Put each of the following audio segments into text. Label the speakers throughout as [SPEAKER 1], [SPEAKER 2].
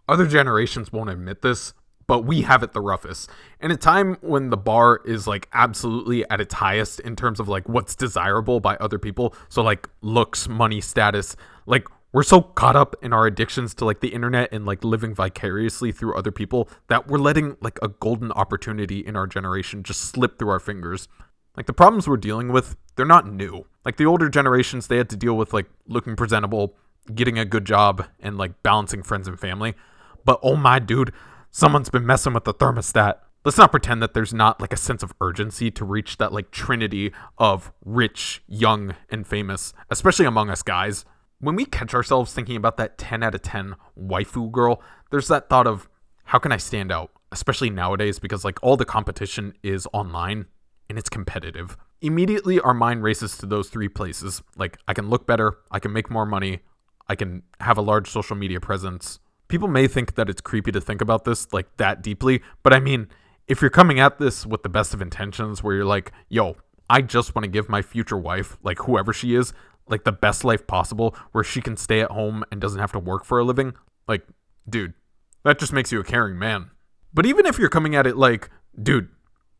[SPEAKER 1] Other generations won't admit this, but we have it the roughest. In a time when the bar is like absolutely at its highest in terms of like what's desirable by other people, so like looks, money, status, like we're so caught up in our addictions to like the internet and like living vicariously through other people that we're letting like a golden opportunity in our generation just slip through our fingers. Like the problems we're dealing with, they're not new. Like the older generations, they had to deal with like looking presentable, getting a good job, and like balancing friends and family. But oh my dude, someone's been messing with the thermostat. Let's not pretend that there's not like a sense of urgency to reach that like trinity of rich, young, and famous, especially among us guys. When we catch ourselves thinking about that 10 out of 10 waifu girl, there's that thought of how can I stand out, especially nowadays because like all the competition is online and it's competitive. Immediately our mind races to those three places. Like I can look better, I can make more money, I can have a large social media presence. People may think that it's creepy to think about this like that deeply, but I mean, if you're coming at this with the best of intentions where you're like, yo, I just want to give my future wife, like whoever she is, like the best life possible where she can stay at home and doesn't have to work for a living, like, dude, that just makes you a caring man. But even if you're coming at it like, dude,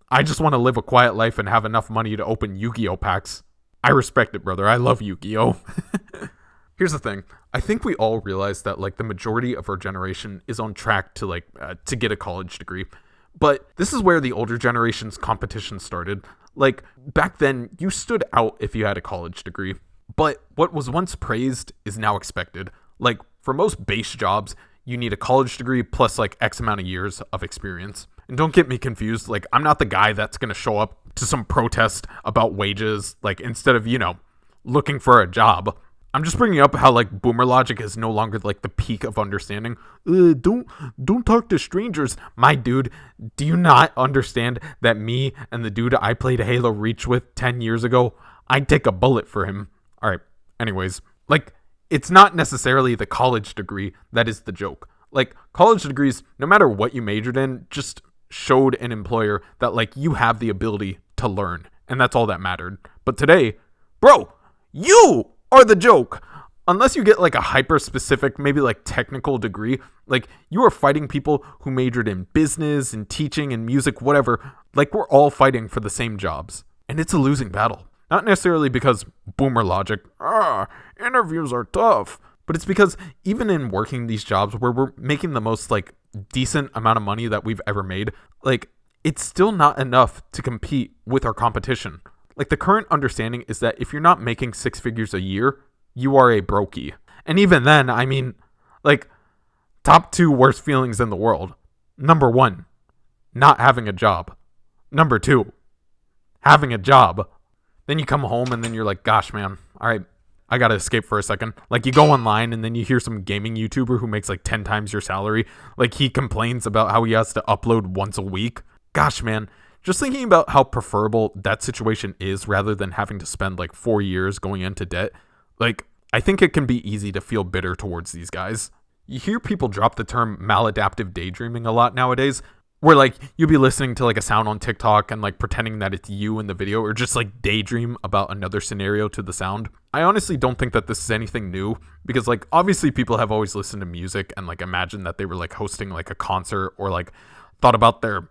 [SPEAKER 1] I just want to live a quiet life and have enough money to open Yu-Gi-Oh packs, I respect it, brother. I love Yu-Gi-Oh. Here's the thing. I think we all realize that like the majority of our generation is on track to like to get a college degree. But this is where the older generation's competition started. Like back then, you stood out if you had a college degree. But what was once praised is now expected. Like for most base jobs, you need a college degree plus like X amount of years of experience. And don't get me confused. Like I'm not the guy that's going to show up to some protest about wages, like instead of, looking for a job. I'm just bringing up how like boomer logic is no longer like the peak of understanding. Don't talk to strangers. My dude, do you not understand that me and the dude I played Halo Reach with 10 years ago, I'd take a bullet for him. All right. Anyways, like it's not necessarily the college degree that is the joke. Like college degrees, no matter what you majored in, just showed an employer that like you have the ability to learn, and that's all that mattered. But today, bro, you are the joke. Unless you get like a hyper specific, maybe like technical degree, like you are fighting people who majored in business and teaching and music, whatever. Like we're all fighting for the same jobs, and it's a losing battle. Not necessarily because boomer logic, interviews are tough, but it's because even in working these jobs where we're making the most like decent amount of money that we've ever made, like it's still not enough to compete with our competition. Like the current understanding is that if you're not making six figures a year, you are a brokey. And even then, I mean, like top two worst feelings in the world. Number one, not having a job. Number two, having a job. Then you come home and then you're like, gosh, man, all right, I got to escape for a second. Like you go online and then you hear some gaming YouTuber who makes like 10 times your salary. Like he complains about how he has to upload once a week. Gosh, man. Just thinking about how preferable that situation is rather than having to spend like 4 years going into debt, like I think it can be easy to feel bitter towards these guys. You hear people drop the term maladaptive daydreaming a lot nowadays, where like you'll be listening to like a sound on TikTok and like pretending that it's you in the video or just like daydream about another scenario to the sound. I honestly don't think that this is anything new because like obviously people have always listened to music and like imagined that they were like hosting like a concert or like thought about their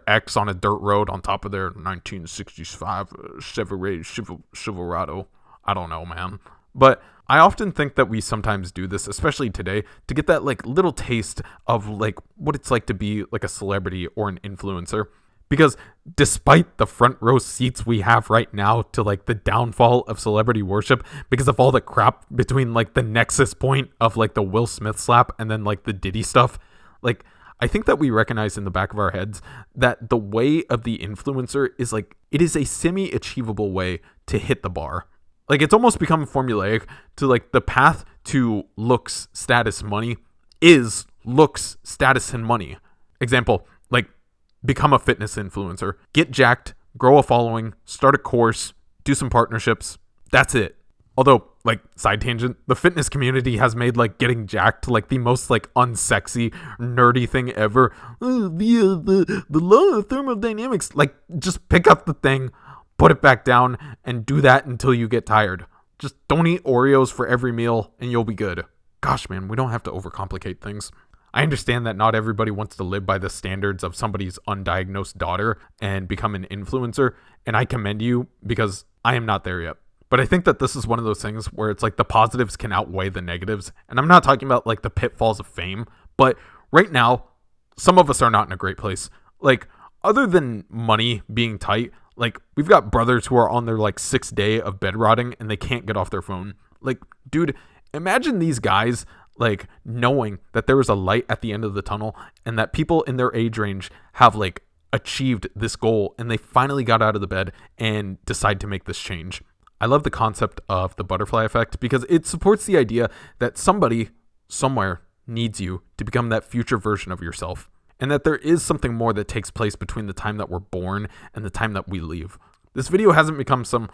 [SPEAKER 1] ex on a dirt road on top of their 1965 Chevrolet Silverado. I don't know, man. But I often think that we sometimes do this, especially today, to get that like little taste of like what it's like to be like a celebrity or an influencer. Because despite the front row seats we have right now to like the downfall of celebrity worship, because of all the crap between like the nexus point of like the Will Smith slap and then like the Diddy stuff, like I think that we recognize in the back of our heads that the way of the influencer is like, it is a semi-achievable way to hit the bar. Like it's almost become formulaic to like the path to looks, status, money is looks, status, and money. Example, like become a fitness influencer, get jacked, grow a following, start a course, do some partnerships. That's it. Although, like, side tangent, the fitness community has made, like, getting jacked, like, the most, like, unsexy, nerdy thing ever. The law of thermodynamics. Like, just pick up the thing, put it back down, and do that until you get tired. Just don't eat Oreos for every meal, and you'll be good. gosh, man, we don't have to overcomplicate things. I understand that not everybody wants to live by the standards of somebody's undiagnosed daughter and become an influencer, and I commend you because I am not there yet. But I think that this is one of those things where it's like the positives can outweigh the negatives. And I'm not talking about like the pitfalls of fame, but right now, some of us are not in a great place. Like, other than money being tight, like, we've got brothers who are on their like 6th day of bed rotting and they can't get off their phone. Like, dude, imagine these guys like knowing that there is a light at the end of the tunnel and that people in their age range have like achieved this goal and they finally got out of the bed and decide to make this change. I love the concept of the butterfly effect because it supports the idea that somebody somewhere needs you to become that future version of yourself, and that there is something more that takes place between the time that we're born and the time that we leave. This video hasn't become some,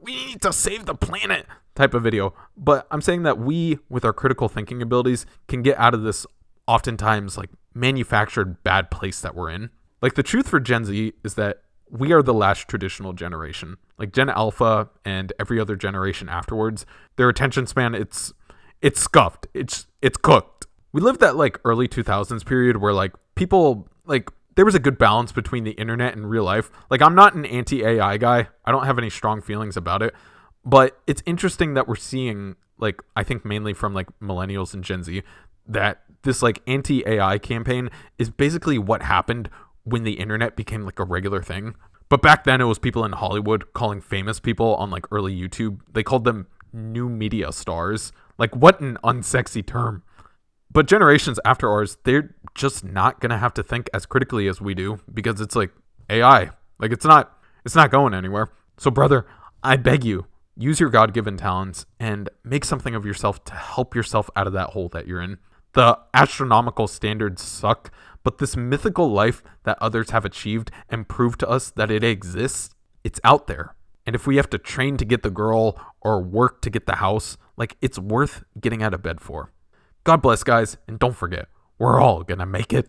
[SPEAKER 1] we need to save the planet type of video, but I'm saying that we, with our critical thinking abilities, can get out of this oftentimes like manufactured bad place that we're in. Like, the truth for Gen Z is that we are the last traditional generation. Like, Gen Alpha and every other generation afterwards, their attention span, it's scuffed. It's cooked. We lived that like early 2000s period where like people, like, there was a good balance between the internet and real life. Like, I'm not an anti-AI guy. I don't have any strong feelings about it. But it's interesting that we're seeing, like, I think mainly from like millennials and Gen Z, that this like anti-AI campaign is basically what happened when the internet became like a regular thing. But back then it was people in Hollywood calling famous people on like early YouTube, they called them new media stars. Like, what an unsexy term. But generations after ours, they're just not going to have to think as critically as we do because it's like AI. Like, it's not going anywhere. So brother, I beg you, use your God-given talents and make something of yourself to help yourself out of that hole that you're in. The astronomical standards suck, but this mythical life that others have achieved and proved to us that it exists, it's out there. And if we have to train to get the girl or work to get the house, like, it's worth getting out of bed for. God bless, guys, and don't forget, we're all gonna make it.